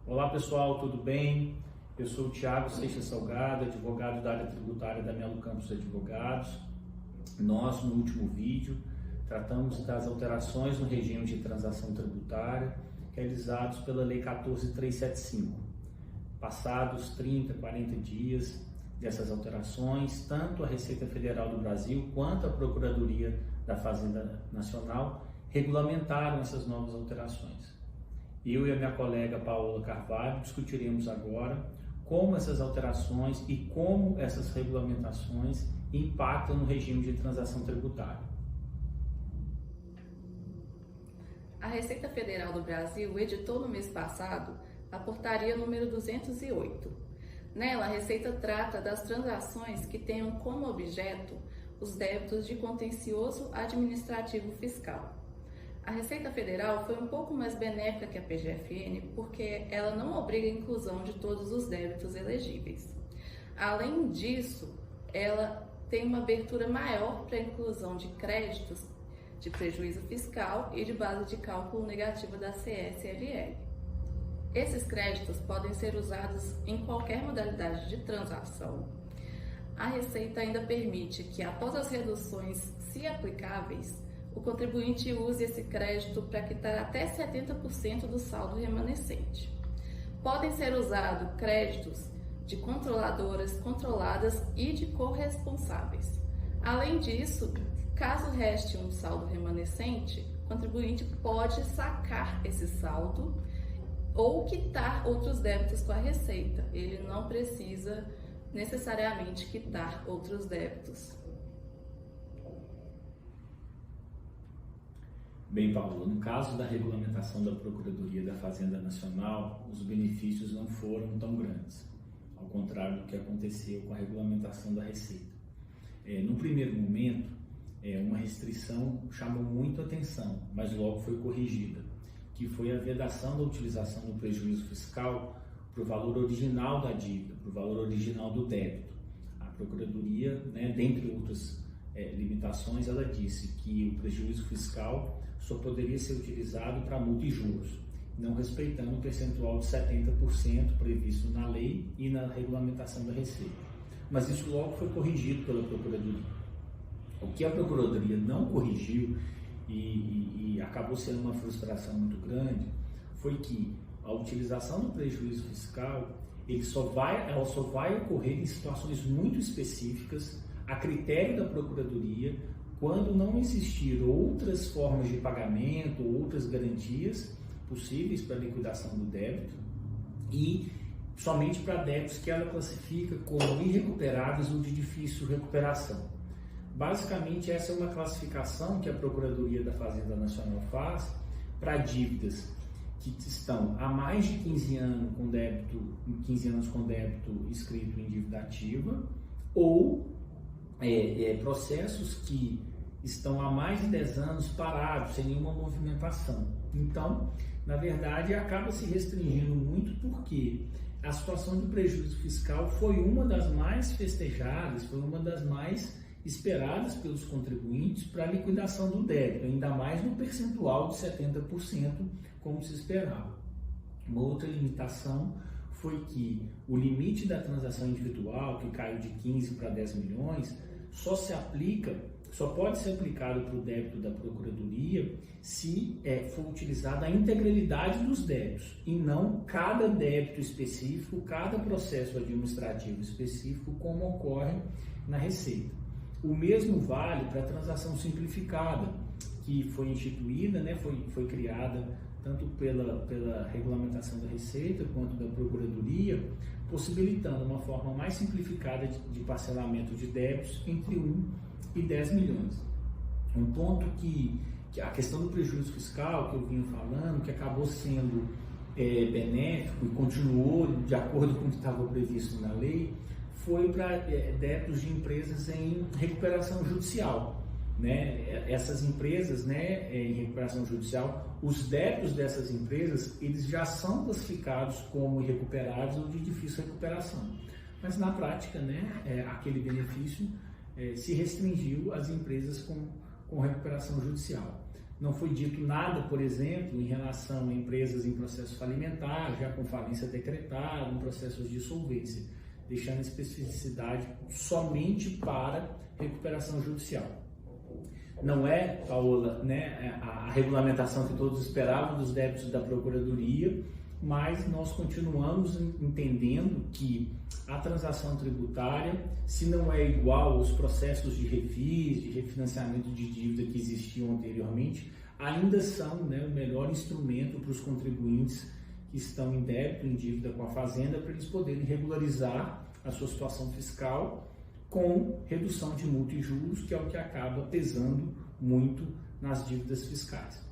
Olá pessoal, tudo bem? Eu sou o Thiago Seixas Salgado, advogado da área tributária da Melo Campos Advogados. Nós, no último vídeo, tratamos das alterações no regime de transação tributária realizados pela Lei 14.375. Passados 30, 40 dias dessas alterações, tanto a Receita Federal do Brasil quanto a Procuradoria da Fazenda Nacional regulamentaram essas novas alterações. Eu e a minha colega Paola Carvalho discutiremos agora como essas alterações e como essas regulamentações impactam no regime de transação tributária. A Receita Federal do Brasil editou no mês passado a portaria número 208. Nela, a Receita trata das transações que tenham como objeto os débitos de contencioso administrativo fiscal. A Receita Federal foi um pouco mais benéfica que a PGFN porque ela não obriga a inclusão de todos os débitos elegíveis. Além disso, ela tem uma abertura maior para a inclusão de créditos de prejuízo fiscal e de base de cálculo negativa da CSLL. Esses créditos podem ser usados em qualquer modalidade de transação. A Receita ainda permite que, após as reduções, se aplicáveis, o contribuinte use esse crédito para quitar até 70% do saldo remanescente. Podem ser usados créditos de controladoras, controladas e de corresponsáveis. Além disso, caso reste um saldo remanescente, o contribuinte pode sacar esse saldo ou quitar outros débitos com a Receita. Ele não precisa necessariamente quitar outros débitos. Bem, Paulo, no caso da regulamentação da Procuradoria da Fazenda Nacional, os benefícios não foram tão grandes, ao contrário do que aconteceu com a regulamentação da Receita. No primeiro momento, uma restrição chamou muito a atenção, mas logo foi corrigida, que foi a vedação da utilização do prejuízo fiscal para o valor original da dívida, para o valor original do débito. A Procuradoria, dentre outras limitações, ela disse que o prejuízo fiscal só poderia ser utilizado para multa e juros, não respeitando o percentual de 70% previsto na lei e na regulamentação da Receita. Mas isso logo foi corrigido pela Procuradoria. O que a Procuradoria não corrigiu e acabou sendo uma frustração muito grande foi que a utilização do prejuízo fiscal ela só vai ocorrer em situações muito específicas, a critério da Procuradoria, quando não existir outras formas de pagamento, outras garantias possíveis para a liquidação do débito e somente para débitos que ela classifica como irrecuperáveis ou de difícil recuperação. Basicamente, essa é uma classificação que a Procuradoria da Fazenda Nacional faz para dívidas que estão há mais de 15 anos com débito escrito em dívida ativa ou processos que estão há mais de 10 anos parados, sem nenhuma movimentação. Então, na verdade, acaba se restringindo muito porque a situação de prejuízo fiscal foi uma das mais festejadas, foi uma das mais esperadas pelos contribuintes para a liquidação do débito, ainda mais no percentual de 70%, como se esperava. Uma outra limitação foi que o limite da transação individual, que caiu de 15 para 10 milhões, só pode ser aplicado para o débito da Procuradoria se for utilizada a integralidade dos débitos e não cada débito específico, cada processo administrativo específico, como ocorre na Receita. O mesmo vale para a transação simplificada, que foi instituída, foi criada tanto pela regulamentação da Receita quanto da Procuradoria, possibilitando uma forma mais simplificada de parcelamento de débitos entre 1 e 10 milhões. Um ponto que a questão do prejuízo fiscal, que eu vinha falando, que acabou sendo benéfico e continuou de acordo com o que estava previsto na lei, foi para débitos de empresas em recuperação judicial. Essas empresas em recuperação judicial, os débitos dessas empresas, eles já são classificados como irrecuperáveis ou de difícil recuperação. Mas na prática, aquele benefício se restringiu às empresas com com recuperação judicial. Não foi dito nada, por exemplo, em relação a empresas em processo falimentar, já com falência decretada, em processos de solvência, deixando a especificidade somente para recuperação judicial. Não é, Paola, né, a regulamentação que todos esperavam dos débitos da Procuradoria, mas nós continuamos entendendo que a transação tributária, se não é igual aos processos de refis, de refinanciamento de dívida que existiam anteriormente, ainda são, né, o melhor instrumento para os contribuintes que estão em débito, em dívida com a Fazenda, para eles poderem regularizar a sua situação fiscal com redução de multa e juros, que é o que acaba pesando muito nas dívidas fiscais.